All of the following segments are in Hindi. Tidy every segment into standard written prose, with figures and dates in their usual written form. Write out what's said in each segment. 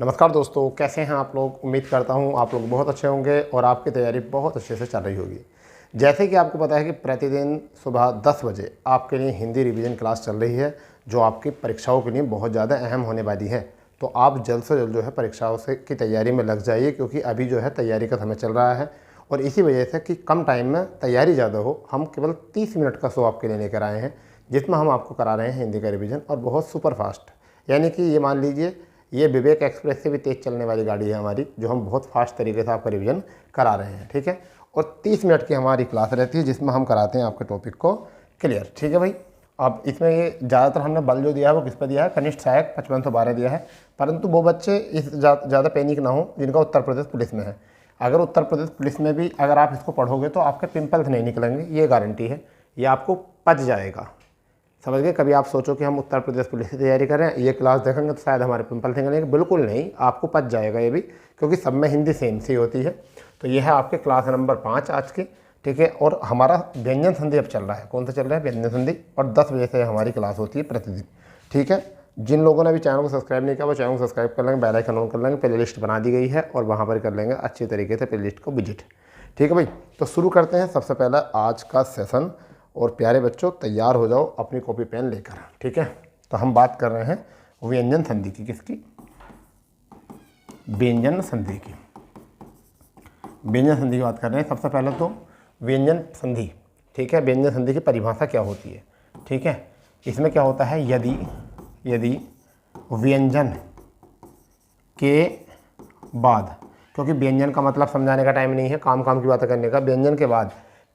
नमस्कार दोस्तों, कैसे हैं आप लोग। उम्मीद करता हूं आप लोग बहुत अच्छे होंगे और आपकी तैयारी बहुत अच्छे से चल रही होगी। जैसे कि आपको पता है कि प्रतिदिन सुबह 10 बजे आपके लिए हिंदी रिवीजन क्लास चल रही है, जो आपकी परीक्षाओं के लिए बहुत ज़्यादा अहम होने वाली है। तो आप जल्द से जल्द जो है परीक्षाओं से की तैयारी में लग जाइए, क्योंकि अभी जो है तैयारी का समय चल रहा है। और इसी वजह से कि कम टाइम में तैयारी ज़्यादा हो, हम केवल 30 मिनट का शो आपके लिए लेकर आए हैं, जिसमें हम आपको करा रहे हैं हिंदी का रिवीजन, और बहुत सुपर फास्ट। यानी कि ये मान लीजिए ये विवेक एक्सप्रेस से भी तेज़ चलने वाली गाड़ी है हमारी, जो हम बहुत फास्ट तरीके से आपका रिवीजन करा रहे हैं। ठीक है, और 30 मिनट की हमारी क्लास रहती है, जिसमें हम कराते हैं आपके टॉपिक को क्लियर। ठीक है भाई। अब इसमें ये ज़्यादातर हमने बल जो दिया है वो किस पर दिया है, कनिष्ठ सहायक 5512 दिया है। परंतु वो बच्चे इस ज़्यादा पैनिक ना हो जिनका उत्तर प्रदेश पुलिस में है। अगर उत्तर प्रदेश पुलिस में भी अगर आप इसको पढ़ोगे तो आपके पिंपल्स नहीं निकलेंगे, ये गारंटी है। ये आपको पच जाएगा, समझ गए। कभी आप सोचो कि हम उत्तर प्रदेश पुलिस की तैयारी कर रहे हैं, ये क्लास देखेंगे तो शायद हमारे पिंपल निकलेंगे, बिल्कुल नहीं, आपको पच जाएगा ये भी, क्योंकि सब में हिंदी सेम सी होती है। तो ये है आपके क्लास नंबर 5 आज की। ठीक है, और हमारा व्यंजन संधि अब चल रहा है। कौन सा चल रहा है? व्यंजन संधि। और 10 बजे से हमारी क्लास होती है प्रतिदिन। ठीक है, जिन लोगों ने अभी चैनल को सब्सक्राइब नहीं किया वो चैनल को सब्सक्राइब कर लेंगे, बेल आइकन ऑन कर लेंगे, प्ले लिस्ट बना दी गई है और वहाँ पर कर लेंगे अच्छी तरीके से प्ले लिस्ट को विजिट। ठीक है भाई, तो शुरू करते हैं सबसे पहला आज का सेशन। और प्यारे बच्चों तैयार हो जाओ अपनी कॉपी पेन लेकर। ठीक है, तो हम बात कर रहे हैं व्यंजन संधि की। किसकी? व्यंजन संधि की। व्यंजन संधि की बात कर रहे हैं। सबसे पहले तो व्यंजन संधि, ठीक है, व्यंजन संधि की परिभाषा क्या होती है। ठीक है, इसमें क्या होता है, यदि व्यंजन के बाद, क्योंकि व्यंजन का मतलब समझाने का टाइम नहीं है, काम की बातें करने का। व्यंजन के बाद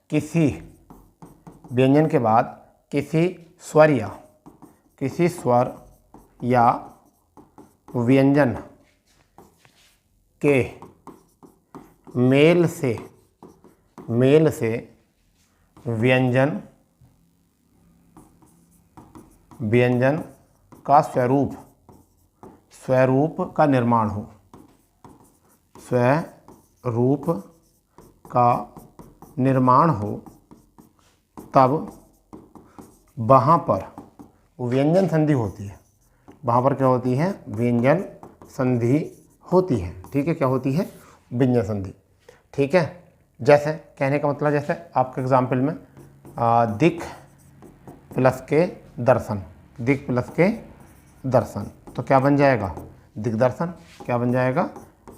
किसी स्वर या व्यंजन के मेल से व्यंजन का स्वरूप का निर्माण हो, स्वरूप का निर्माण हो, तब वहाँ पर व्यंजन संधि होती है। वहाँ पर क्या होती है? व्यंजन संधि होती है। ठीक है, क्या होती है? व्यंजन संधि। ठीक है, जैसे कहने का मतलब, जैसे आपके एग्जाम्पल में दिक् प्लस के दर्शन, दिक् प्लस के दर्शन, तो क्या बन जाएगा? दिग्दर्शन। क्या बन जाएगा?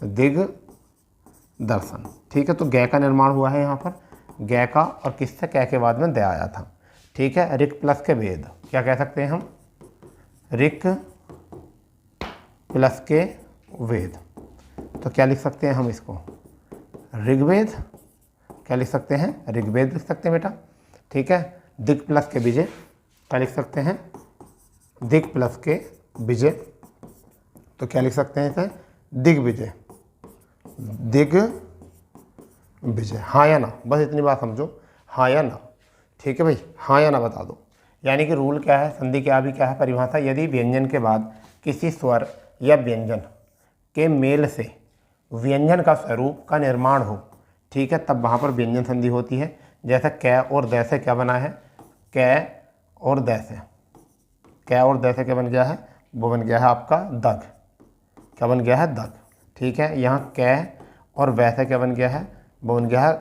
दिग्दर्शन। ठीक है, तो गै का निर्माण हुआ है यहाँ पर, गै का, और किससे? कै के बाद में दया आया था। ठीक है, ऋक प्लस के वेद, क्या कह सकते हैं हम? ऋक प्लस के वेद। तो क्या लिख सकते हैं हम इसको? ऋग्वेद। क्या लिख सकते हैं? ऋग्वेद लिख सकते हैं बेटा। ठीक है, दिक् प्लस के विजय, क्या लिख सकते हैं? दिक् प्लस के विजय। तो क्या लिख सकते हैं इसे? दिग्विजय, दिग्विजय। हाँ या ना, बस इतनी बात समझो, हाँ या ना। ठीक है भाई, हाँ या ना बता दो। यानी कि रूल क्या है, संधि क्या भी क्या है, परिभाषा, यदि व्यंजन के बाद किसी स्वर या व्यंजन के मेल से व्यंजन का स्वरूप का निर्माण हो, ठीक है, तब वहाँ पर व्यंजन संधि होती है। जैसे कै और दै से क्या बना है? कै और दै से, कै और दै से क्या बन गया है? वो बन गया है आपका दग। क्या बन गया है? दग। ठीक है, यहाँ कै और वै से क्या बन गया है? वो बन गया है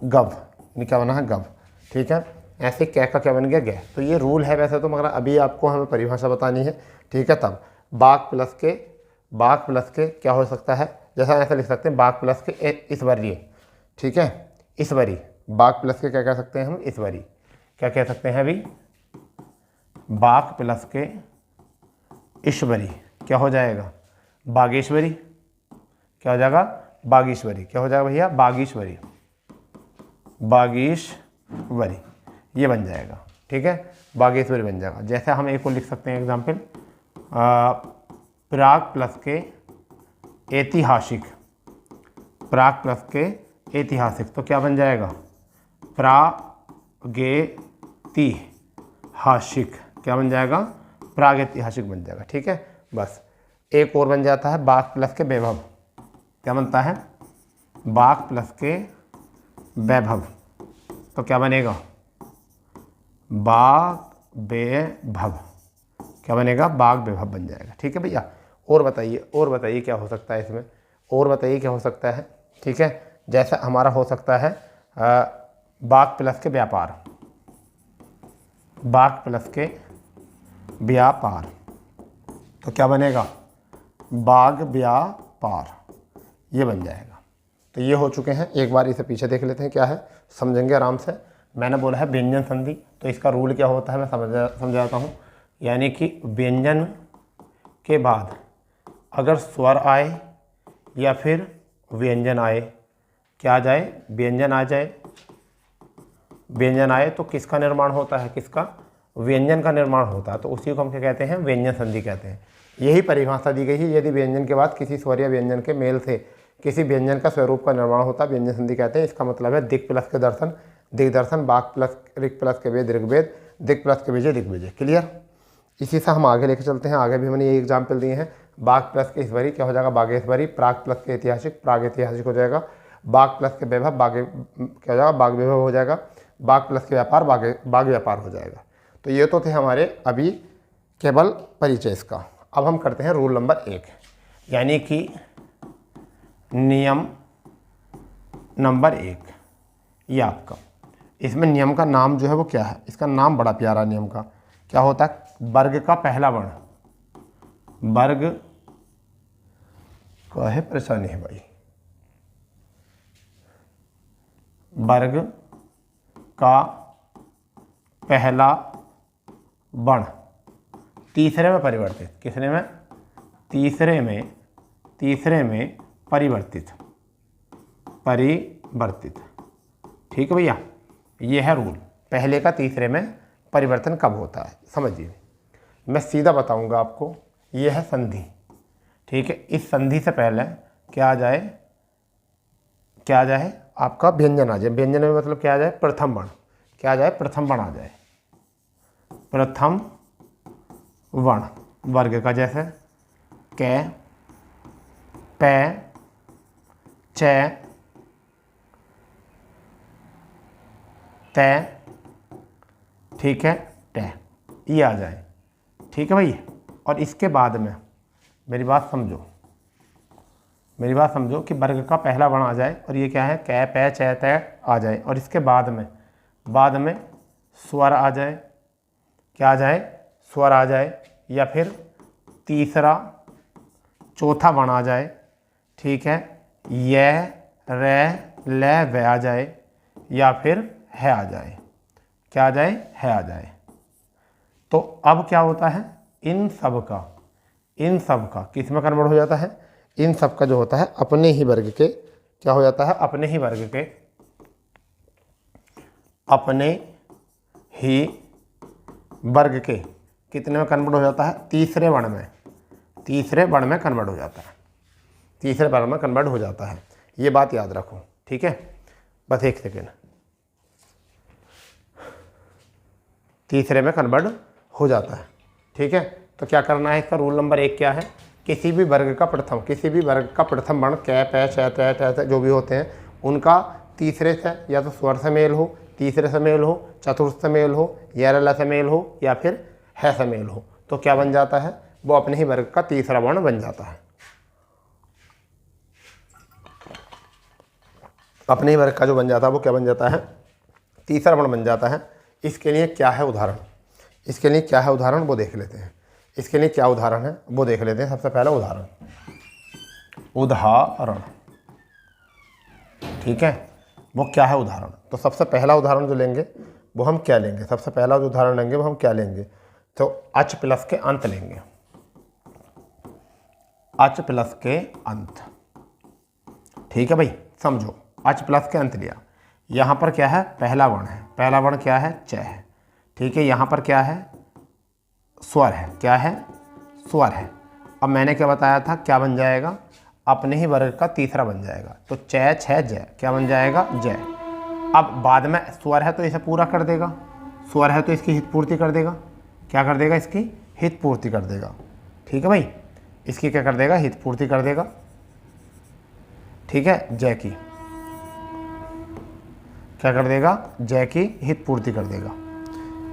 गव, यानी क्या बना है? गव। ठीक है, ऐसे कै का क्या बन गया? गै। तो ये रूल है वैसे तो, मगर अभी आपको हमें परिभाषा बतानी है। ठीक है, तब बाघ प्लस के क्या हो सकता है? जैसा ऐसा लिख सकते हैं, बाघ प्लस के ईश्वरीय। ठीक है, ईश्वरी। बाघ प्लस के क्या कह सकते हैं हम? ईश्वरी। क्या कह सकते हैं अभी? बाघ प्लस के ईश्वरी। क्या हो जाएगा? बागेश्वरी। क्या हो जाएगा? बागेश्वरी। क्या हो जाएगा भैया? बागेश्वरी, बागेश्वरी, ये बन जाएगा। ठीक है, बागेश्वरी बन जाएगा। जैसे हम एक और लिख सकते हैं एग्जाम्पल, प्राग प्लस के ऐतिहासिक, प्राग प्लस के ऐतिहासिक, तो क्या बन जाएगा? प्रागैतिहासिक। क्या बन जाएगा? प्रागैतिहासिक बन जाएगा। ठीक है, बस एक और बन जाता है, बाघ प्लस के वैभव। क्या बनता है? बाघ प्लस के वैभव, तो क्या बनेगा? बाघ वैभव। क्या बनेगा? बाघ वैभव बन जाएगा। ठीक है भैया, और बताइए क्या हो सकता है इसमें, और बताइए क्या हो सकता है। ठीक है, जैसा हमारा हो सकता है बाघ प्लस के व्यापार, बाघ प्लस के व्यापार, तो क्या बनेगा, बाघ व्यापार, ये बन जाएगा। तो ये हो चुके हैं। एक बार इसे पीछे देख लेते हैं क्या है, समझेंगे आराम से। मैंने बोला है व्यंजन संधि, तो इसका रूल क्या होता है मैं समझाता हूँ। यानी कि व्यंजन के बाद अगर स्वर आए या फिर व्यंजन आए, क्या आ जाए, व्यंजन आ जाए, व्यंजन आए तो किसका निर्माण होता है, किसका, व्यंजन का निर्माण होता है। तो उसी को हम क्या कहते हैं, व्यंजन संधि कहते हैं। यही परिभाषा दी गई है, यदि व्यंजन के बाद किसी स्वर या व्यंजन के मेल से किसी व्यंजन का स्वरूप का निर्माण होता है, व्यंजन संधि कहते हैं। इसका मतलब है दिक् प्लस के दर्शन दिग्दर्शन, बाघ प्लस ऋक् प्लस के वेद ऋग्वेद, दिक् प्लस के विजय दिग्विजय। क्लियर। इसी से हम आगे लेके चलते हैं। आगे भी हमने ये एग्जाम्पल दिए हैं। बाघ प्लस के ईश्वरी क्या हो जाएगा, बाघेश्वरी। प्राग प्लस के ऐतिहासिक, प्राग ऐतिहासिक हो जाएगा। बाघ प्लस के वैभव, बाघ क्या हो जाएगा, बाघ वैभव हो जाएगा। बाघ प्लस के व्यापार, बाघ व्यापार हो जाएगा। तो ये तो थे हमारे अभी केवल परिचय इसका। अब हम करते हैं रूल नंबर 1, यानी कि नियम नंबर 1। ये आपका, इसमें नियम का नाम जो है वो क्या है, इसका नाम बड़ा प्यारा नियम का क्या होता है, वर्ग का पहला वर्ण, वर्ग का है परेशानी है भाई, वर्ग का पहला वर्ण तीसरे में परिवर्तित, किसने में, तीसरे में परिवर्तित, ठीक है भैया। ये है रूल, पहले का तीसरे में परिवर्तन कब होता है समझिए। मैं सीधा बताऊंगा आपको, ये है संधि। ठीक है, इस संधि से पहले क्या आ जाए आपका व्यंजन आ जाए। व्यंजन में मतलब क्या आ जाए, प्रथम वर्ण, क्या आ जाए, प्रथम वर्ण आ जाए, प्रथम वर्ण वर्ग का, जैसे कै, पै, चै, तै, ठीक है, टै, ये आ जाए। ठीक है भाई। और इसके बाद में मेरी बात समझो कि वर्ग का पहला वर्ण आ जाए, और ये क्या है, कै, पै, चै, तै आ जाए। और इसके बाद में स्वर आ जाए, क्या आ जाए, स्वर आ जाए, या फिर तीसरा चौथा वर्ण आ जाए। ठीक है, य, रै, लै, वै आ जाए, या फिर है आ जाए, क्या आ जाए, है आ जाए। तो अब क्या होता है, इन सब का किस में कन्वर्ट हो जाता है, इन सब का जो होता है अपने ही वर्ग के, क्या हो जाता है, अपने ही वर्ग के, अपने ही वर्ग के कितने में कन्वर्ट हो जाता है, तीसरे वर्ण में कन्वर्ट हो जाता है, तीसरे वर्ण में कन्वर्ट हो जाता है। ये बात याद रखो। ठीक है, बस एक सेकेंड, तीसरे में कन्वर्ट हो जाता है। ठीक है, तो क्या करना है, इसका रूल नंबर 1 क्या है, किसी भी वर्ग का प्रथम वर्ण कै, पै, चै, तै जो भी होते हैं, उनका तीसरे से या तो स्वर से मेल हो, तीसरे से मेल हो, चतुर्थ से मेल हो, या ल से मेल हो, या फिर है से मेल हो, तो क्या बन जाता है, वो अपने ही वर्ग का तीसरा वर्ण बन जाता है। अपने ही वर्ग का जो बन जाता है वो क्या बन जाता है, तीसरा वर्ण बन जाता है। इसके लिए क्या है उदाहरण, वो देख लेते हैं। इसके लिए क्या उदाहरण है वो देख लेते हैं। सबसे पहला उदाहरण, ठीक है, वो क्या है उदाहरण। तो सबसे पहला उदाहरण जो लेंगे वो हम क्या लेंगे, सबसे पहला जो उदाहरण लेंगे वो हम क्या लेंगे, तो अच प्लस के अंत लेंगे, अच प्लस के अंत। ठीक है भाई, समझो, अच प्लस के अंत लिया। यहाँ पर क्या है, पहला वर्ण है, पहला वर्ण क्या है, च है। ठीक है, यहाँ पर क्या है, स्वर है, क्या है, स्वर है। अब मैंने क्या बताया था, क्या बन जाएगा, अपने ही वर्ग का तीसरा बन जाएगा। तो चै, छः, जय, क्या बन जाएगा, जय। अब बाद में स्वर है तो इसे पूरा कर देगा, स्वर है तो इसकी हित पूर्ति कर देगा, क्या कर देगा, इसकी हित पूर्ति कर देगा। ठीक है भाई, इसकी क्या कर देगा, हित पूर्ति कर देगा। ठीक है, जय की क्या कर देगा, जय की हित पूर्ति कर देगा।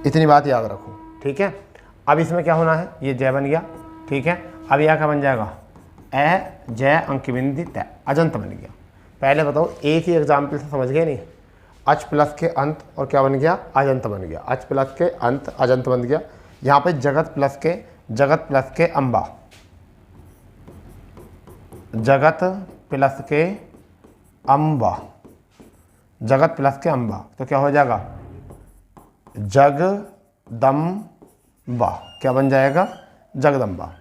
इतनी बात याद रखो। ठीक है, अब इसमें क्या होना है, ये जय बन गया। ठीक है, अब यह क्या बन जाएगा, ए जय अंक बिंदी तय, अजंत बन गया। पहले बताओ एक ही एग्जाम्पल से समझ गए नहीं, अच प्लस के अंत और क्या बन गया, अजंत बन गया। अच प्लस के अंत अजंत बन गया। यहाँ पे जगत प्लस के अम्बा, जगत प्लस के अम्बा, जगत प्लस के अम्बा, तो क्या हो जाएगा, जगदम्बा, क्या बन जाएगा, जगदम्बा।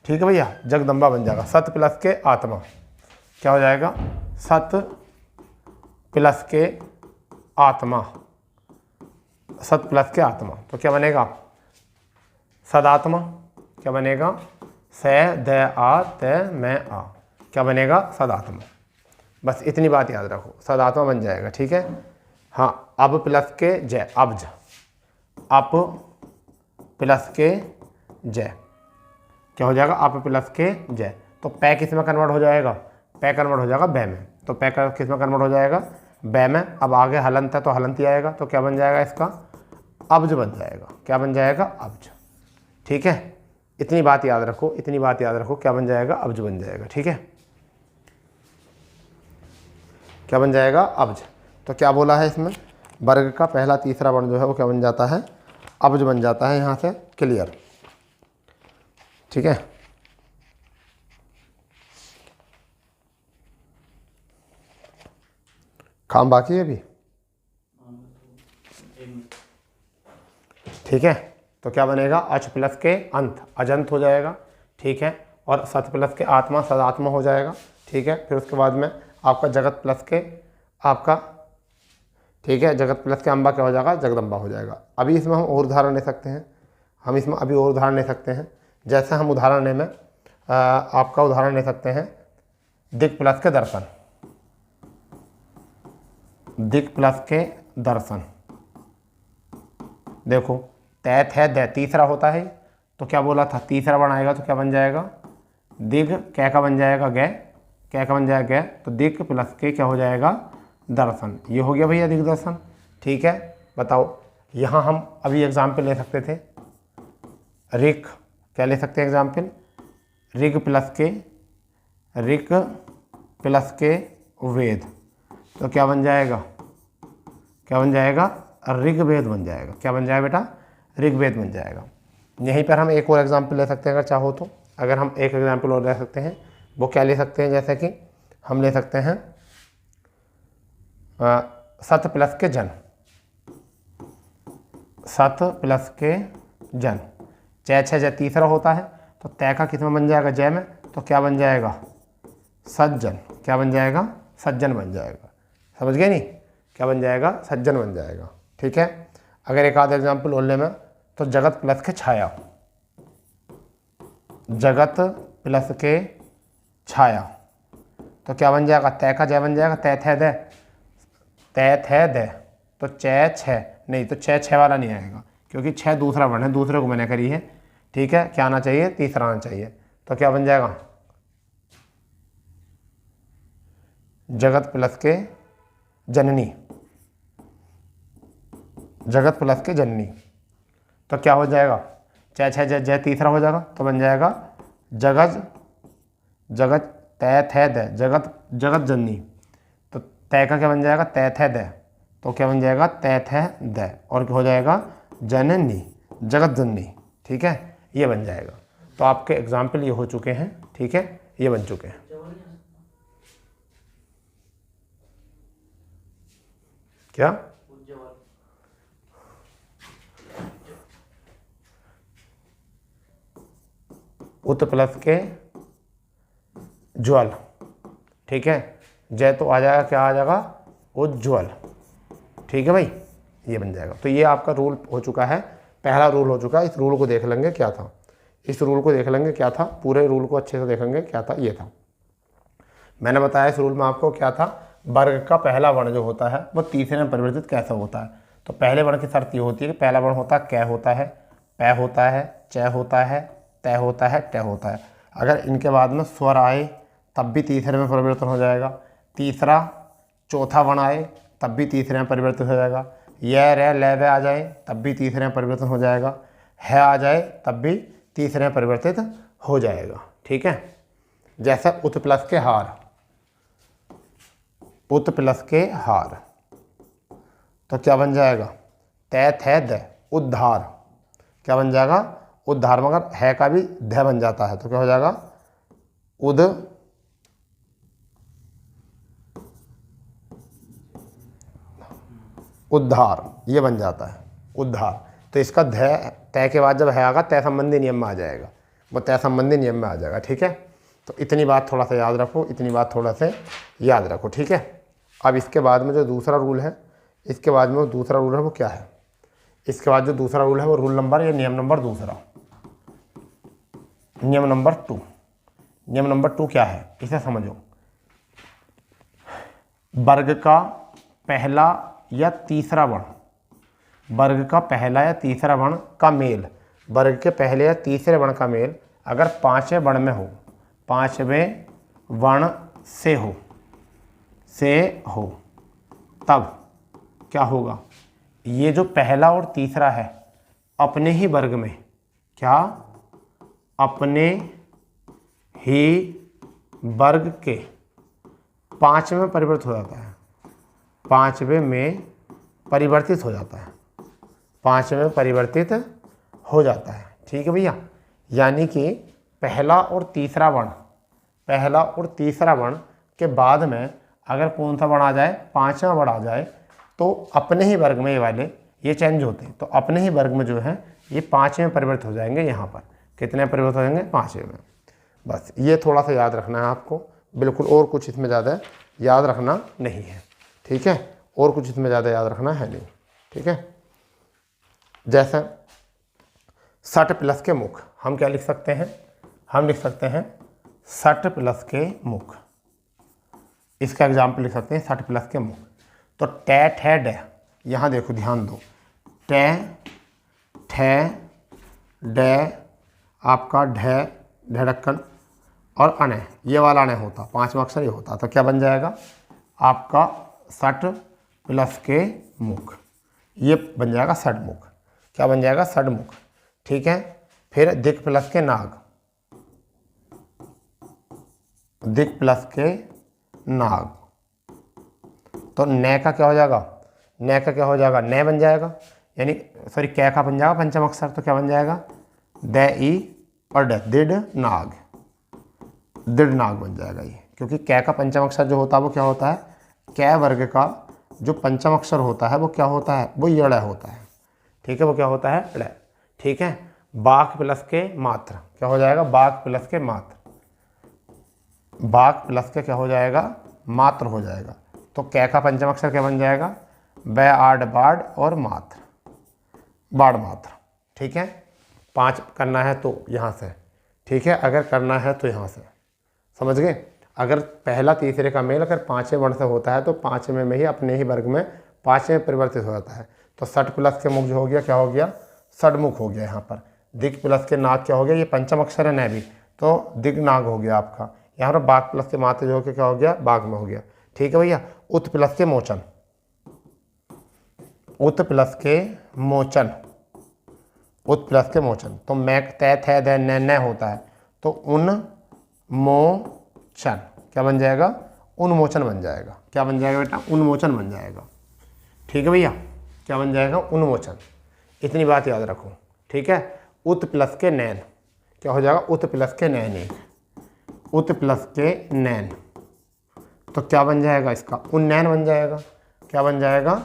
ठीक है भैया, जगदम्बा बन जाएगा। सत प्लस के आत्मा, क्या हो जाएगा, सत प्लस के आत्मा, सत प्लस के आत्मा, तो क्या बनेगा, सदात्मा, क्या बनेगा, स द आ त मैं आ, क्या बनेगा, सदात्मा। बस इतनी बात याद रखो, सदात्मा बन जाएगा। ठीक है। हाँ, अब प्लस के जय, अब्ज, अप प्लस के जय, क्या हो जाएगा, अप प्लस के जय। तो पै किस में कन्वर्ट हो जाएगा, पै कन्वर्ट हो जाएगा बै में। तो पै का किस में कन्वर्ट हो जाएगा, बै में। अब आगे हलंत है तो हलंत ही आएगा, तो क्या बन जाएगा इसका, अब्ज बन जाएगा। क्या बन जाएगा, अब्ज। ठीक है, इतनी बात याद रखो, इतनी बात याद रखो, क्या बन जाएगा, अब्ज बन जाएगा। ठीक है, क्या बन जाएगा, अब्ज। तो क्या बोला है इसमें, वर्ग का पहला तीसरा वर्ण जो है वो क्या बन जाता है, अब्ज बन जाता है। यहाँ से क्लियर। ठीक है, काम बाकी है अभी। ठीक है, तो क्या बनेगा, अच प्लस के अंत अजंत हो जाएगा। ठीक है, और सत प्लस के आत्मा सदात्मा हो जाएगा। ठीक है, फिर उसके बाद में आपका जगत प्लस के आपका, ठीक है, जगत प्लस के अम्बा क्या हो जाएगा, जगदम्बा हो जाएगा। अभी इसमें हम और उदाहरण ले सकते हैं, हम इसमें अभी और उदाहरण ले सकते हैं। जैसे हम उदाहरण में आपका उदाहरण ले सकते हैं, दिक् प्लस के दर्शन, दिक् प्लस के दर्शन। देखो तैत है दै तीसरा होता है, तो क्या बोला था, तीसरा वर्ण आएगा तो क्या बन जाएगा, दिग कै का बन जाएगा गै, कै का बन जाएगा गै, तो दिक् प्लस के क्या हो जाएगा, दर्शन। ये हो गया भैया दिग् दर्शन। ठीक है, बताओ यहाँ हम अभी एग्जाम्पल ले सकते थे, ऋक, क्या ले सकते हैं एग्जाम्पल, ऋग प्लस के वेद, तो क्या बन जाएगा, क्या बन जाएगा, ऋग्वेद बन जाएगा। क्या बन जाएगा बेटा, ऋग्वेद बन जाएगा। यहीं पर हम एक और एग्जाम्पल ले सकते हैं अगर चाहो तो। अगर हम एक एग्जाम्पल और ले सकते हैं, वो क्या ले सकते हैं, जैसे कि हम ले सकते हैं सत प्लस के जन, सत प्लस के जन, जय छः जय तीसरा होता है, तो तय का कितना बन जाएगा, जय में, तो क्या बन जाएगा, सज्जन। क्या बन जाएगा, सज्जन बन जाएगा। समझ गए नहीं, क्या बन जाएगा, सज्जन बन जाएगा। ठीक है, अगर एक आध एग्जाम्पल और ले में, तो जगत प्लस के छाया, जगत प्लस के छाया, तो क्या बन जाएगा, तय का जय बन जाएगा, तैथ है दे, तैथ है दे, तो चै छः नहीं, तो छः छः वाला नहीं आएगा, क्योंकि छः दूसरा वर्ण है, दूसरे को मैंने करी है। ठीक है, क्या आना चाहिए, तीसरा आना चाहिए। तो क्या बन जाएगा, जगत प्लस के जननी, जगत प्लस के जननी, तो क्या हो जाएगा, छः छः जय जय तीसरा हो जाएगा, तो बन जाएगा जगत, जगत तैथ है दे, जगत जगत जननी, तो तय का क्या बन जाएगा, तैथ है दे, तो क्या बन जाएगा, तैथ है दे, और क्या हो जाएगा, जननी, जगत जननी। ठीक है, ये बन जाएगा। तो आपके एग्जाम्पल ये हो चुके हैं। ठीक है, ये बन चुके हैं। क्या, उत प्लस के ज्वल। ठीक है, जय तो आ जाएगा, क्या आ जाएगा, उज्ज्वल। ठीक है भाई, ये बन जाएगा। तो ये आपका रूल हो चुका है, पहला रूल हो चुका है। इस रूल को देख लेंगे क्या था, इस रूल को देख लेंगे क्या था, पूरे रूल को अच्छे से देखेंगे क्या था। ये था, मैंने बताया इस रूल में आपको क्या था, वर्ग का पहला वर्ण जो होता है वो तीसरे में परिवर्तित कैसे होता है। तो पहले वर्ण की शर्त ये होती है कि पहला वर्ण होता है कै होता है, पै होता है, चै होता है, तय होता है, टय होता है। अगर इनके बाद में स्वर आए तब भी तीसरे में परिवर्तन हो जाएगा। तीसरा चौथा वर्ण आए तब भी तीसरे में परिवर्तित हो जाएगा। य रे ले वे आ जाए तब भी तीसरे में परिवर्तन हो जाएगा। है आ जाए तब भी तीसरे में परिवर्तित हो जाएगा। ठीक है, जैसा उत प्लस के हार, उत प्लस के हार, तो क्या बन जाएगा, तै थे द, उद्धार। क्या बन जाएगा, उद्धार, मगर है का भी ध बन जाता है तो क्या हो जाएगा, उद उद्धार, ये बन जाता है उद्धार। तो इसका तय के बाद जब है आगा तय संबंधी नियम में आ जाएगा, वो तय संबंधी नियम में आ जाएगा। ठीक है, तो इतनी बात थोड़ा सा याद रखो, इतनी बात थोड़ा सा याद रखो। ठीक है, अब इसके बाद में जो दूसरा रूल है, इसके बाद में वो दूसरा रूल है वो क्या है, इसके बाद जो दूसरा रूल है वो रूल नंबर या नियम नंबर दूसरा, नियम नंबर 2। नियम नंबर 2 क्या है, इसे समझो। वर्ग का पहला या तीसरा वर्ण, वर्ग का पहला या तीसरा वर्ण का मेल, वर्ग के पहले या तीसरे वर्ण का मेल अगर पांचवें वर्ण में हो, पांचवें वर्ण से हो तब क्या होगा, ये जो पहला और तीसरा है अपने ही वर्ग में, क्या, अपने ही वर्ग के पांचवें में परिवर्तित हो जाता है, पांचवें में परिवर्तित हो जाता है, पांचवें में परिवर्तित हो जाता है। ठीक है भैया, यानी कि पहला और तीसरा वर्ण, पहला और तीसरा वर्ण के बाद में अगर कौन सा वर्ण आ जाए, पांचवा वर्ण आ जाए, तो अपने ही वर्ग में ये वाले ये चेंज होते हैं, तो अपने ही वर्ग में जो है ये पांचवें में परिवर्तित हो जाएंगे। यहाँ पर कितने परिवर्तित हो जाएंगे, पांचवें में। बस ये थोड़ा सा याद रखना है आपको, बिल्कुल, और कुछ इसमें ज़्यादा याद रखना नहीं है। ठीक है, और कुछ इसमें ज़्यादा याद रखना है नहीं। ठीक है, जैसे सट प्लस के मुख, हम क्या लिख सकते हैं, हम लिख सकते हैं सट प्लस के मुख, इसका एग्जाम्पल लिख सकते हैं सट प्लस के मुख। तो टै ठे डे, यहाँ देखो ध्यान दो, टै ठे डे आपका ढे ढड़क्कन और अने, ये वाला अने होता, पांचवा अक्षर ये होता, तो क्या बन जाएगा आपका सट प्लस के मुख, ये बन जाएगा सडमुख। क्या बन जाएगा, सडमुख। ठीक है, फिर दिक प्लस के नाग, दिक प्लस के नाग, तो न का क्या हो जाएगा, न का क्या हो जाएगा, न बन जाएगा, यानी सॉरी कै का बन जाएगा पंचम अक्षर, तो क्या बन जाएगा, द ई और ड, दिड नाग, दिड नाग बन जाएगा ये, क्योंकि कै का पंचम अक्षर जो होता है वो क्या होता है, कै वर्ग का जो पंचम अक्षर होता है वो क्या होता है, वो यड़ होता है। ठीक है, वो क्या होता है, ड़। ठीक है, बाक प्लस के मात्र, क्या हो जाएगा, बाक प्लस के मात्र, बाक प्लस के क्या हो जाएगा, मात्र हो जाएगा। तो कै का पंचम अक्षर क्या बन जाएगा, बै आड बाड और मात्र, बाड़ मात्र। ठीक है, 5 करना है तो यहाँ से, ठीक है, अगर करना है तो यहाँ से, समझ गए। अगर पहला तीसरे का मेल अगर पांचवें वर्ण से होता है तो पांचवें में ही अपने ही वर्ग में पांचवें में परिवर्तित हो जाता है। तो सट प्लस के मुख जो हो गया, क्या हो गया, सडमुख हो गया। यहाँ पर दिग प्लस के नाग क्या हो गया, ये पंचम अक्षर है न भी, तो दिग नाग हो गया आपका। यहाँ पर बाघ प्लस के मात्र जो हो गया, क्या हो गया, बाघ में हो गया। ठीक है भैया, उत प्लस के मोचन, उत प्लस के मोचन, उत प्लस के मोचन, तो मैक तय थे द न होता है, तो उन मोचन क्या बन जाएगा, उन्मोचन बन जाएगा। क्या बन जाएगा बेटा, उन्मोचन बन जाएगा। ठीक है भैया, क्या बन जाएगा, उन्मोचन। इतनी बात याद रखो। ठीक है, उत प्लस के नैन क्या हो जाएगा, उत प्लस के नैन, उत प्लस के नैन, तो क्या बन जाएगा इसका, उन्नैन बन जाएगा। क्या बन जाएगा,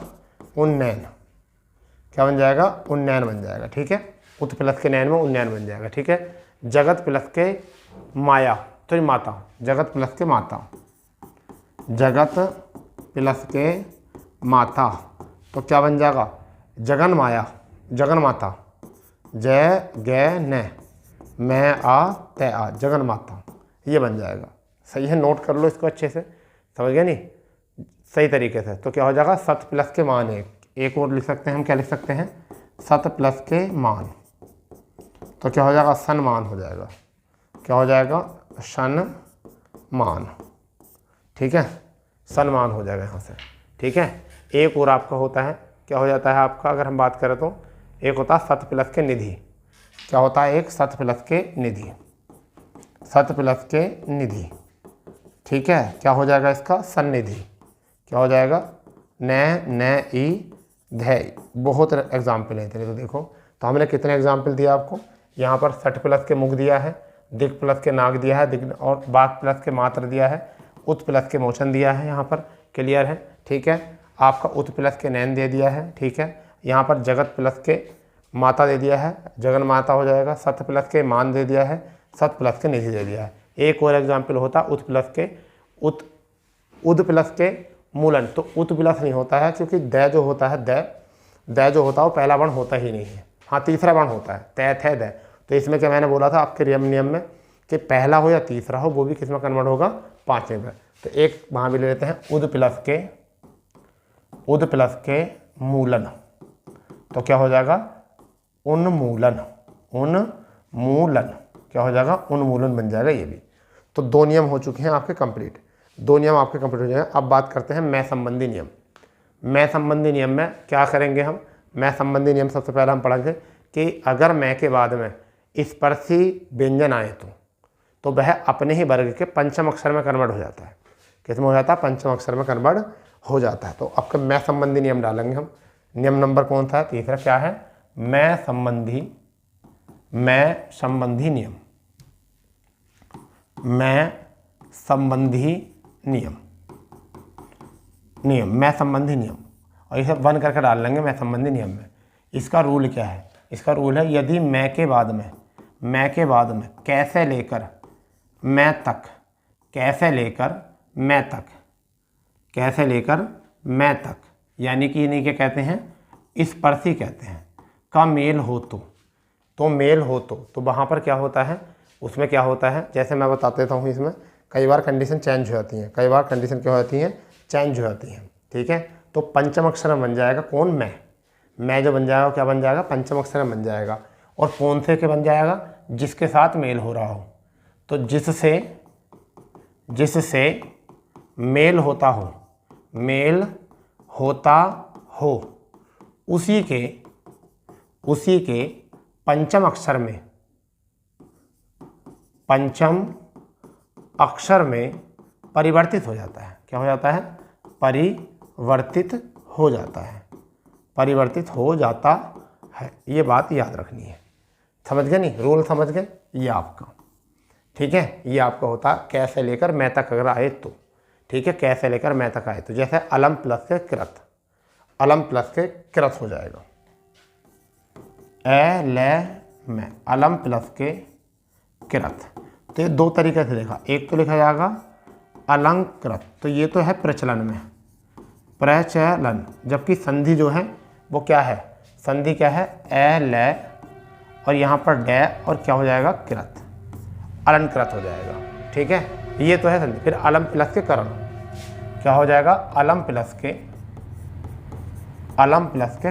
उन्नैन, क्या बन जाएगा, उन्नैन बन जाएगा। ठीक है, उत प्लस के नैन में उन्नैन बन जाएगा। ठीक है, जगत प्लस के माया, तो ये माता, जगत प्लस के माता, जगत प्लस के माता, तो क्या बन जाएगा, जगन माया, जगन माता, जय गय न मैं आ तय आ, जगन माता, ये बन जाएगा। सही है, नोट कर लो इसको अच्छे से, समझ गए नहीं, सही तरीके से। तो क्या हो जाएगा, सत प्लस के मान, एक और लिख सकते हैं हम, क्या लिख सकते हैं, सत प्लस के मान, तो क्या हो जाएगा, सन्मान हो जाएगा। क्या हो जाएगा, सन्मान। ठीक है, सन्मान हो जाएगा यहाँ से। ठीक है, एक और आपका होता है, क्या हो जाता है आपका, अगर हम बात करें तो एक होता है सत प्लस के निधि। क्या होता है, एक सत प्लस के निधि, सत प्लस के निधि, ठीक है, क्या हो जाएगा इसका सन्निधि, क्या हो जाएगा न ई धै। बहुत एग्जाम्पल हैं तेरे, तो देखो तो हमने कितने एग्जाम्पल दिया आपको, यहाँ पर सठ प्लस के मुख दिया है, दिग प्लस के नाग दिया है, दिग और बाघ प्लस के मात्र दिया है, उत प्लस के मोचन दिया है, यहाँ पर क्लियर है, ठीक है। आपका उत प्लस के नैन दे दिया है, ठीक है। यहाँ पर जगत प्लस के माता दे दिया है, जगन माता हो जाएगा। सत प्लस के मान दे दिया है, सत प्लस के निधि दे दिया है। एक और एग्जाम्पल होता उत प्लस के उद प्लस के मूलन, तो उत प्लस नहीं होता है क्योंकि द जो होता है द जो होता है वो पहला वर्ण होता ही नहीं है, हाँ तीसरा वर्ण होता है, तय थे द। तो इसमें क्या मैंने बोला था आपके नियम में कि पहला हो या तीसरा हो, वो भी किस में कन्वर्ट होगा, पाँचवें में। तो एक वहाँ भी ले लेते हैं उद प्लस के मूलन, तो क्या हो जाएगा उन्मूलन, क्या हो जाएगा उन्मूलन बन जाएगा ये भी। तो दो नियम हो चुके हैं आपके कंप्लीट, दो नियम आपके कंप्लीट हो जाएंगे। अब बात करते हैं मैं संबंधी नियम। मैं संबंधी नियम में क्या करेंगे हम, मैं संबंधी नियम सबसे पहले हम पढ़ेंगे कि अगर मैं के बाद में स्पर्शी व्यंजन आए तो वह अपने ही वर्ग के पंचम अक्षर में कन्वर्ट हो जाता है। किसमें हो जाता है, पंचम अक्षर में कन्वर्ट हो जाता है। तो आपका मैं संबंधी नियम डालेंगे हम। नियम नंबर कौन सा है, तीसरा क्या है, मैं संबंधी नियम, मैं संबंधी नियम, मैं संबंधी नियम, और ये सब वन करके डाल लेंगे मैं संबंधी नियम में। इसका रूल क्या है, इसका रूल है यदि मैं के बाद में कैसे लेकर मैं तक, कैसे लेकर मैं तक, यानी कि इन्हीं के कहते हैं स्पर्शी कहते हैं, का मेल हो तो मेल हो तो वहाँ पर क्या होता है, उसमें क्या होता है, जैसे मैं बता देता हूँ। इसमें कई बार कंडीशन चेंज हो जाती हैं, कई बार कंडीशन क्या होती हैं, चेंज हो जाती हैं, ठीक है। तो पंचम अक्षर में बन जाएगा कौन, मैं जो बन जाएगा क्या बन जाएगा, पंचम अक्षर में बन जाएगा। और कौन से के बन जाएगा, जिसके साथ मेल हो रहा हो, तो जिससे मेल होता हो उसी के पंचम अक्षर में परिवर्तित हो जाता है। क्या हो जाता है, परिवर्तित हो जाता है। ये बात याद रखनी है, समझ गए नहीं, रूल समझ गए ये आपका, ठीक है। ये आपका होता कैसे लेकर मैं तक अगर आए तो, ठीक है, कैसे लेकर मैं तक आए तो। जैसे अलम प्लस के कृत, हो जाएगा में अलम प्लस के कृत। तो ये दो तरीके से लिखा, एक तो लिखा जाएगा अलंकृत, तो ये तो है प्रचलन में, जबकि संधि जो है वो क्या है, संधि क्या है, और यहाँ पर डे और क्या हो जाएगा कृत, अलंकृत हो जाएगा, ठीक है। ये तो है संधि। फिर अलम प्लस के करण, क्या हो जाएगा, अलम प्लस के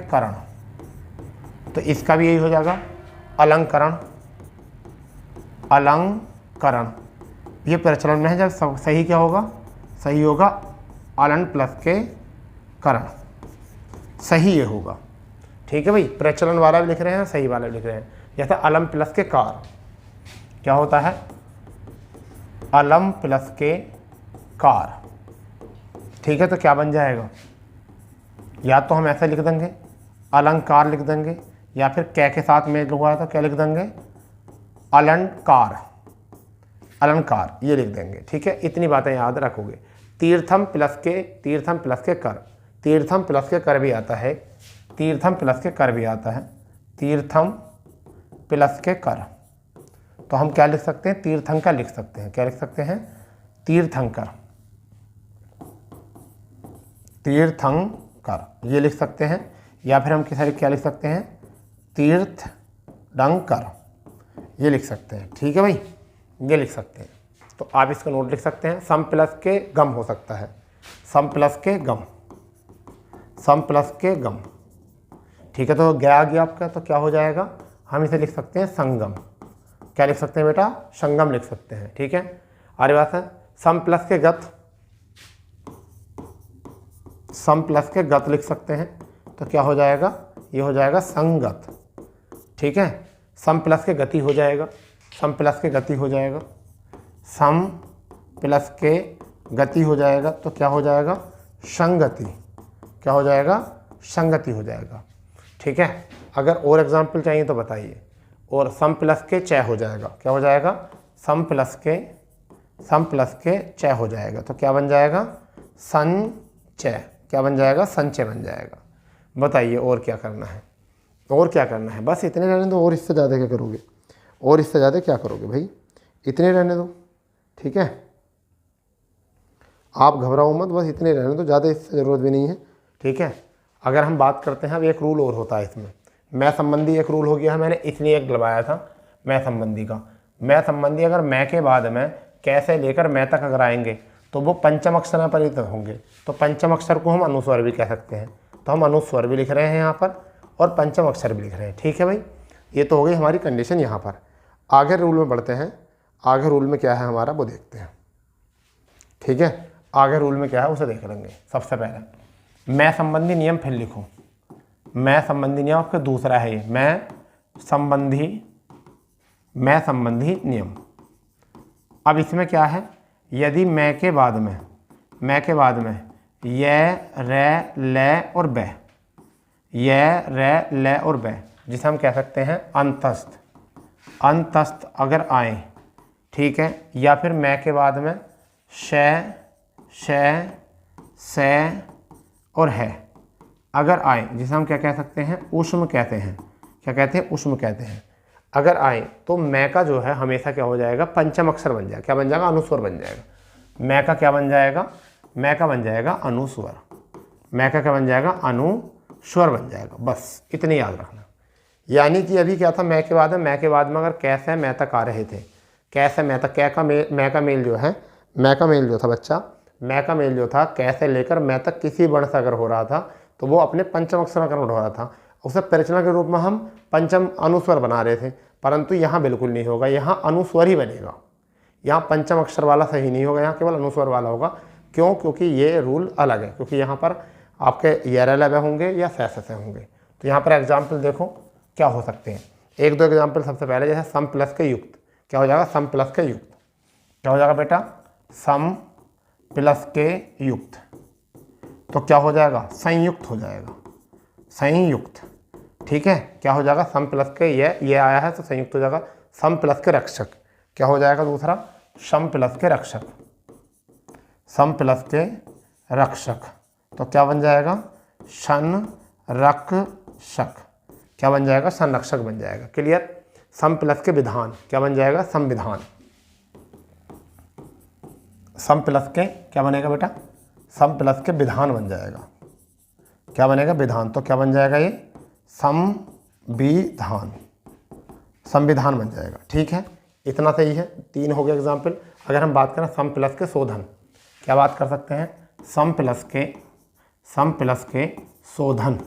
करण, तो इसका भी यही हो जाएगा अलंकरण। ये प्रचलन में है, जब सही क्या होगा, सही होगा अलन प्लस के करण, सही ये होगा, ठीक है भाई। प्रचलन वाला भी लिख रहे हैं, सही वाला भी लिख रहे हैं। जैसे अलम प्लस के कार, क्या होता है, अलम प्लस के कार, ठीक है। तो क्या बन जाएगा, या तो हम ऐसा लिख देंगे अलंकार लिख देंगे, या फिर कै के साथ में हुआ है तो क्या लिख देंगे, अलंकार ये लिख देंगे, ठीक है। इतनी बातें याद रखोगे। तीर्थम प्लस के कर, तीर्थम प्लस के कर भी आता है, तीर्थम प्लस के कर, तो हम क्या लिख सकते हैं, तीर्थंकर लिख सकते हैं। क्या लिख सकते हैं, तीर्थंकर ये लिख सकते हैं। या फिर हम किसी क्या लिख सकते हैं, तीर्थंकर ये लिख सकते हैं, ठीक है भाई, ये लिख सकते हैं। तो आप इसका नोट लिख सकते हैं। सम प्लस के गम हो सकता है, सम प्लस के गम, ठीक है। तो गया गया आपका, तो क्या हो जाएगा, हम इसे लिख सकते हैं संगम। क्या लिख सकते हैं बेटा, संगम लिख सकते हैं, ठीक है। आगे बात है सम प्लस के गत लिख सकते हैं, तो क्या हो जाएगा, ये हो जाएगा संगत, ठीक है। सम प्लस के गति हो जाएगा, सम प्लस के गति हो जाएगा तो क्या हो जाएगा, संगति। क्या हो जाएगा, संगति हो जाएगा। ठीक है, अगर और एग्जाम्पल चाहिए तो बताइए। और सम प्लस के चय हो जाएगा, क्या हो जाएगा, सम प्लस के चय हो जाएगा तो क्या बन जाएगा, संचय। क्या बन जाएगा, संचय बन जाएगा। बताइए और क्या करना है, और क्या करना है, बस इतने रहने दो। और इससे ज़्यादा क्या करोगे, और इससे ज़्यादा क्या करोगे भाई, इतने रहने दो। ठीक है, आप घबराओ मत, बस इतने रहने दो, ज़्यादा इससे ज़रूरत भी नहीं है। ठीक है, अगर हम बात करते हैं, अब एक रूल और होता है इसमें, मैं संबंधी एक रूल हो गया है, मैंने इसलिए एक डलवाया था मैं संबंधी का। मैं संबंधी अगर मैं के बाद में कैसे लेकर मैं तक अगर आएंगे तो वो पंचम अक्षर परित होंगे। तो पंचम अक्षर को हम अनुस्वर भी कह सकते हैं, तो हम अनुस्वर भी लिख रहे हैं यहाँ पर और पंचम अक्षर भी लिख रहे हैं। ठीक है भाई, ये तो हो गई हमारी कंडीशन यहाँ पर। आगे रूल में बढ़ते हैं, आगे रूल में क्या है हमारा वो देखते हैं। ठीक है, आगे रूल में क्या है उसे देख लेंगे। सबसे पहले मैं संबंधी नियम फिर लिखूँ, मैं संबंधी नियम आपका दूसरा है ये, मैं संबंधी नियम। अब इसमें क्या है, यदि मैं के बाद में ये रे ले और बै, ये रे ले और बै, जिसे हम कह सकते हैं अंतस्थ अगर आए, ठीक है, या फिर मैं के बाद में शय से और है अगर आए, जिसे हम क्या कह सकते हैं, ऊष्म कहते हैं। क्या कहते हैं, ऊष्म कहते हैं। अगर आए तो मैं का जो है हमेशा क्या हो जाएगा, पंचम अक्षर बन जाएगा। क्या बन जाएगा, अनुस्वर बन जाएगा। मैं का क्या बन जाएगा, मैं का बन जाएगा अनुस्वर। मैं का क्या बन जाएगा, अनुस्वर बन जाएगा। बस इतने याद रखना। यानी कि अभी क्या था, मैं के बाद में अगर कैसे मैं तक आ रहे थे, कैसे मैं तक, मैं का मेल जो है, मैं का मेल जो था बच्चा, मैं का मेल जो था कैसे लेकर मैं तक किसी वर्ण से अगर हो रहा था तो वो अपने पंचम अक्षर का हो रहा था। उसे परिचलन के रूप में हम पंचम अनुस्वर बना रहे थे, परंतु यहाँ बिल्कुल नहीं होगा, यहाँ अनुस्वर ही बनेगा। यहाँ पंचम अक्षर वाला सही नहीं होगा, यहाँ केवल अनुस्वर वाला होगा। क्यों, क्योंकि ये रूल अलग है, क्योंकि यहाँ पर आपके यरलव होंगे या से होंगे। तो यहाँ पर एग्जाम्पल देखो क्या हो सकते हैं, एक दो एग्जाम्पल। सबसे पहले जैसे सम प्लस के युक्त, क्या हो जाएगा, सम प्लस के युक्त। क्या हो जाएगा बेटा, सम प्लस के युक्त, तो क्या हो जाएगा, संयुक्त हो जाएगा, संयुक्त। ठीक है, क्या हो जाएगा, सम प्लस के ये आया है तो संयुक्त हो जाएगा। सम प्लस के रक्षक, क्या हो जाएगा दूसरा, सम प्लस के रक्षक, सम प्लस के रक्षक, तो क्या बन जाएगा, संरक्षक। क्या बन जाएगा, संरक्षक बन जाएगा। क्लियर। सम प्लस के विधान, क्या बन जाएगा, संविधान। सम प्लस के क्या बनेगा बेटा, सम प्लस के विधान बन जाएगा। क्या बनेगा, विधान। तो क्या बन जाएगा ये, संविधान, संविधान बन जाएगा। ठीक है, इतना सही है। 3 हो गए एग्जाम्पल। अगर हम बात करें सम प्लस के शोधन, क्या बात कर सकते हैं, सम प्लस के शोधन,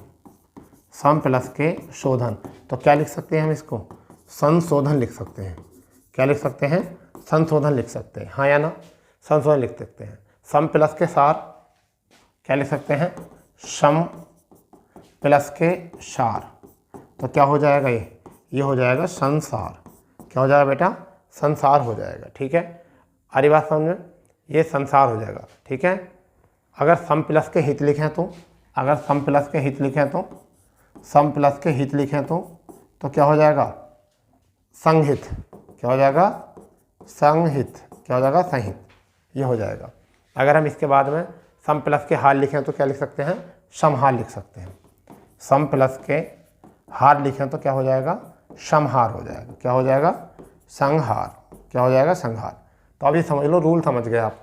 सम प्लस के शोधन, तो क्या लिख सकते हैं हम इसको, संशोधन लिख सकते हैं। क्या लिख सकते हैं, संशोधन लिख सकते हैं, हाँ या ना, संशोधन लिख सकते हैं। सम प्लस के सार, क्या लिख सकते हैं, सम प्लस के सार, तो क्या हो जाएगा ये हो जाएगा संसार। क्या हो जाएगा बेटा, संसार हो जाएगा। ठीक है, अरे बात समझ में, ये संसार हो जाएगा। ठीक है, अगर सम प्लस के हित लिखें तो, अगर सम प्लस के हित लिखें तो, सम प्लस के हित लिखें तो क्या हो जाएगा, संहित। क्या हो जाएगा, संहित। क्या हो जाएगा, संहित, ये हो जाएगा। अगर हम इसके बाद में सम प्लस के हार लिखें तो क्या लिख सकते हैं, समहार लिख सकते हैं। सम प्लस के हार लिखें तो क्या हो जाएगा, समहार हो जाएगा। क्या हो जाएगा, संहार। क्या हो जाएगा, संहार। तो अभी समझ लो, रूल समझ गए आप,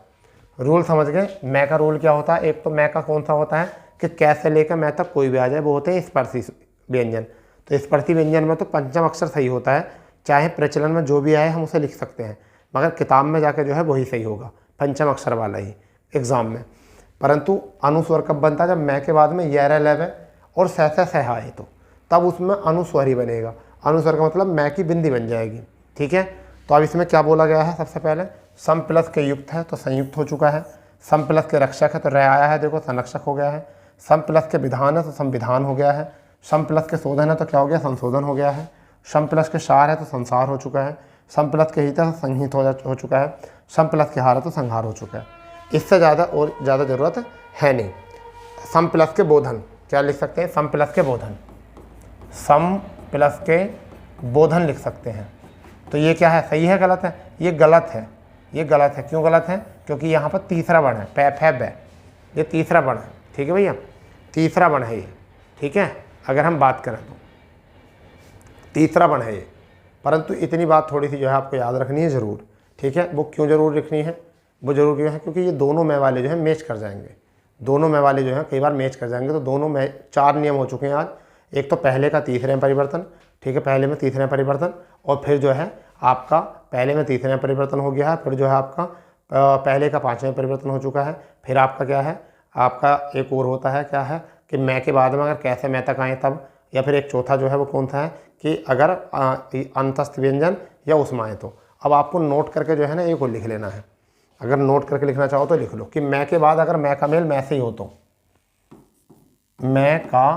रूल समझ गए। मैं का रूल क्या होता है, एक तो मैं का कौन सा होता है कि कैसे लेकर मैं तक कोई भी आ जाए, वो होते हैं स्पर्शी व्यंजन। तो स्पर्शी व्यंजन में तो पंचम अक्षर सही होता है, चाहे प्रचलन में जो भी आए हम उसे लिख सकते हैं, मगर किताब में जाकर जो है वही सही होगा, पंचम अक्षर वाला ही एग्ज़ाम में। परंतु अनुस्वर कब बनता है, जब मैं के बाद में यह लेवे और सह आए तो तब उसमें अनुस्वर ही बनेगा। अनुस्वर का मतलब मैं की बिंदी बन जाएगी। ठीक है, तो अब इसमें क्या बोला गया है, सबसे पहले सम प्लस के युक्त है तो संयुक्त हो चुका है। सम प्लस के रक्षक है तो रह आया है, देखो संरक्षक हो गया है। सम प्लस के विधान है तो संविधान हो गया है। सम प्लस के शोधन है तो क्या हो गया, संशोधन हो गया है। सम प्लस के सार है तो संसार हो चुका है। सम प्लस के हिता संहित हो चुका है, सम प्लस के हार तो संहार हो चुका है। इससे ज़्यादा और ज़्यादा ज़रूरत है नहीं। सम प्लस के बोधन, क्या लिख सकते हैं? सम प्लस के बोधन, सम प्लस के बोधन लिख सकते हैं। तो ये क्या है, सही है गलत है? ये गलत है, ये गलत है। क्यों गलत है? क्योंकि यहाँ पर तीसरा वर्ण है, फैब है, ये तीसरा वर्ण है। ठीक है भैया, तीसरा वर्ण है ये। ठीक है, अगर हम बात करें तो तीसरा वर्ण है ये। परंतु इतनी बात थोड़ी सी जो है आपको याद रखनी है ज़रूर। ठीक है, वो क्यों ज़रूर रखनी है? वो ज़रूर क्यों है? क्योंकि ये दोनों मैं वाले जो है मैच कर जाएंगे, दोनों मैं वाले जो है कई बार मैच कर जाएंगे। तो दोनों में 4 नियम हो चुके हैं आज। एक तो पहले का तीसरे में परिवर्तन, ठीक है, पहले में तीसरे में परिवर्तन, और फिर जो है आपका पहले में तीसरे में परिवर्तन हो गया है, फिर जो है आपका पहले का 5वें में परिवर्तन हो चुका है। फिर आपका क्या है, आपका एक और होता है, क्या है कि मैं के बाद में अगर कैसे मैं तक आए तब, या फिर एक चौथा जो है वो कौन सा है कि अगर अंतस्थ व्यंजन या उसमें आए तो। अब आपको नोट करके जो है ना एक और लिख लेना है। अगर नोट करके लिखना चाहो तो लिख लो कि मैं के बाद अगर मैं का मेल मैं से ही हो तो, मैं का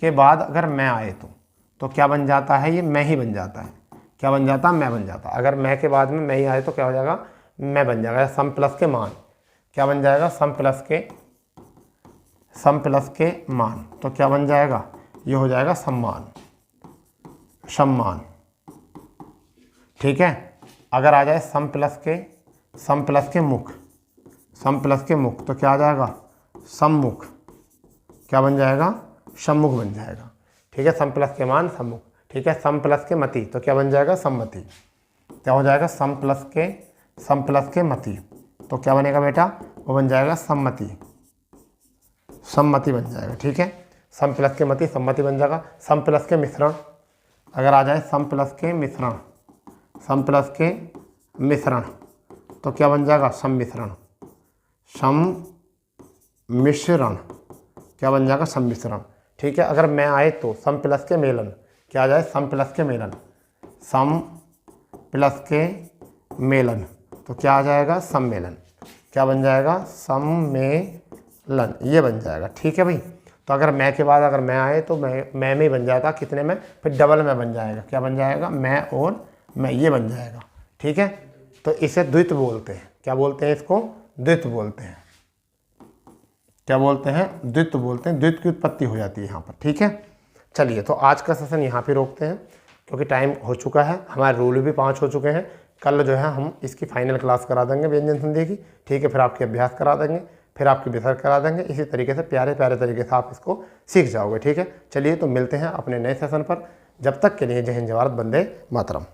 के बाद अगर मैं आए तो क्या बन जाता है? ये मैं ही बन जाता है। क्या बन जाता? मैं बन जाता। अगर मैं के बाद में मैं ही आए तो क्या हो जाएगा? मैं बन जाएगा। सम प्लस के मान, क्या बन जाएगा? सम प्लस के मान, तो क्या बन जाएगा? ये हो जाएगा सम्मान, सम्मान। ठीक है, अगर आ जाए सम प्लस के मुख, सम प्लस के मुख, तो क्या आ जाएगा? सम्मुख। क्या बन जाएगा? सम्मुख बन जाएगा। ठीक है, सम प्लस के मान सम्मुख। ठीक है, सम प्लस के मति, तो क्या बन जाएगा? सम्मति। क्या हो जाएगा? सम प्लस के मति, तो क्या बनेगा बेटा? वो बन जाएगा सम्मति, सम्मति बन जाएगा। ठीक है, सम प्लस के मति सम्मति बन जाएगा। सम प्लस के मिश्रण, अगर आ जाए सम प्लस के मिश्रण, सम प्लस के मिश्रण, तो क्या बन जाएगा? सम्मिश्रण, सम्मिश्रण। क्या बन जाएगा? सम्मिश्रण। ठीक है, अगर मैं आए तो सम प्लस के मेलन, क्या आ जाए? सम प्लस के मेलन, सम प्लस के मेलन, तो क्या आ जाएगा? सम्मेलन। क्या बन जाएगा? सम्मेलन, ये बन जाएगा। ठीक है भाई, तो अगर मैं के बाद अगर मैं आए तो मैं में ही बन जाता, कितने में? फिर डबल में बन जाएगा। क्या बन जाएगा? मैं और मैं, ये बन जाएगा। ठीक है, तो इसे द्वित्व बोलते हैं। क्या बोलते हैं इसको? द्वित्व बोलते हैं। क्या बोलते हैं? द्वित्व बोलते हैं। द्वित्व की उत्पत्ति हो जाती है यहाँ पर। ठीक है, चलिए तो आज का सेशन यहाँ पे रोकते हैं क्योंकि टाइम हो चुका है। हमारे रूल भी 5 हो चुके हैं। कल जो है हम इसकी फाइनल क्लास करा देंगे व्यंजन संधि की। ठीक है, फिर आपके अभ्यास करा देंगे, फिर आपकी विसर्ग करा देंगे। इसी तरीके से प्यारे प्यारे तरीके से आप इसको सीख जाओगे। ठीक है, चलिए तो मिलते हैं अपने नए सेशन पर। जब तक के लिए जय हिंद, जय भारत, वंदे मातरम।